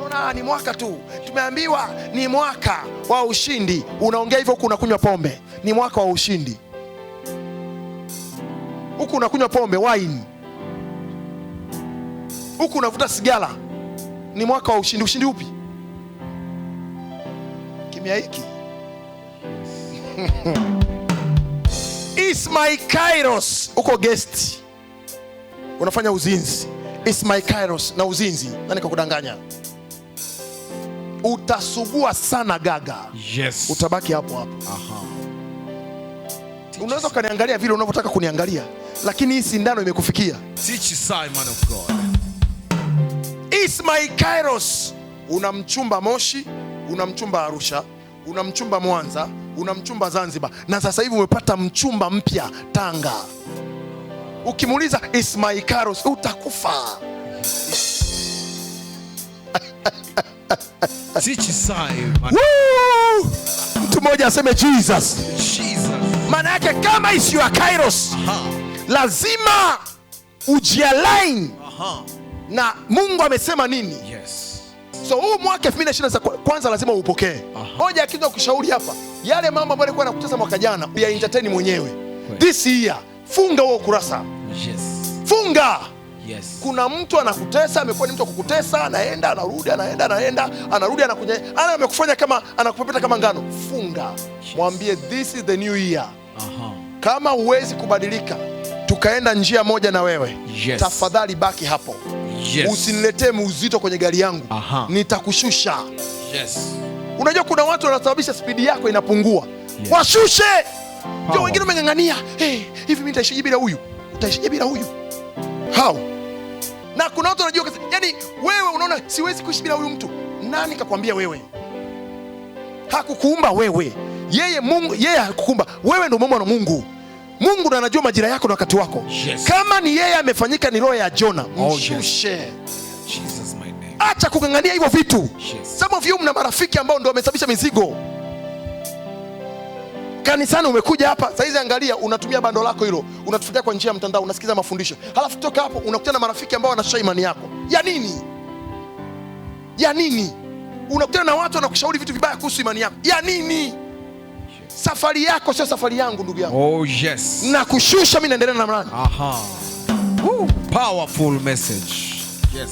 unaona ni mwaka tu. Tumeambiwa ni mwaka wa ushindi. Unaongea hivyo huku unakunywa pombe. Ni mwaka wa ushindi. Huku unakunywa pombe, wine. Huku unavuta sigara. Ni mwaka wa ushindi. Ushindi upi? Kimya hiki. It's my kairos. Uko guest. Unafanya uzinzi. It's my kairos na uzinzi. Nani kakudanganya? Utasugua sana gaga. Yes. Utabaki hapo hapo. Unaweza kaniangalia vile unavyotaka kuniangalia, lakini hii sindano imekufikia. Teach Sai, man of God. It's my kairos. Unamchumba Moshi, unamchumba Arusha, unamchumba Mwanza, unamchumba Zanzibar, na sasa hivi umepata mchumba mpya Tanga. Ukimuuliza it's my kairos, utakufa. Teach Sai, man. Woo! Mtu mmoja aseme Jesus. Jesus. Maana yake kama is your kairos, lazima ujialign na Mungu amesema nini. Yes. So huu mwaka 2020 kwanza lazima upokee. Moja kitu ya kushauri hapa, yale mambo ambayo yalikuwa yanakutesa mwaka jana, ya entertain mwenyewe. This year, funga huo kurasa. Yes. Funga. Yes. Kuna mtu anakutesa, amekuwa ni mtu kukutesa, anaenda anarudi, anarudi anakuja, amekufanya kama anakupepeta kama ngano. Funga. Mwambie this is the new year. Kama huwezi kubadilika, tukaenda njia moja na wewe, yes, tafadhali baki hapo. Yes. Usiniletee uzito kwenye gari yangu. Nitakushusha. Yes. Unajua kuna watu wanasababisha spidi yako inapungua. Yes. Washushe. Ndio wengine wamengangania. Hivi mimi nitaishije bila huyu? Utaishije bila huyu? How? Na kuna watu wanajua, yani wewe unaona siwezi kuishi bila huyu mtu. Nani kakwambia wewe? Hakukuumba wewe. Yeye Mungu, yeye hakukuumba. Wewe ndio muumba na Mungu. Mungu ndiye anajua majira yako na wakati wako. Yes. Kama ni yeye amefanyika ni roho ya Jona, mshushe. Yes. Jesus my name. Acha kungangania hivyo vitu. Yes. Some of you mna marafiki ambao ndio wamesababisha mizigo. Kanisani umekuja hapa, sasa hizi angalia unatumia bando lako hilo, unatufuatia kwa njia ya mtandao, unasikiza mafundisho. Halafu toka hapo unakutana na marafiki ambao wanashusha imani yako. Ya nini? Ya nini? Unakutana na watu wanakushauri vitu vibaya kuhusu imani yako. Ya nini? Safari yako sio safari yangu ndugu yangu. Oh yes. Na kushusha mimi naendelea na mlani. Powerful message. Yes.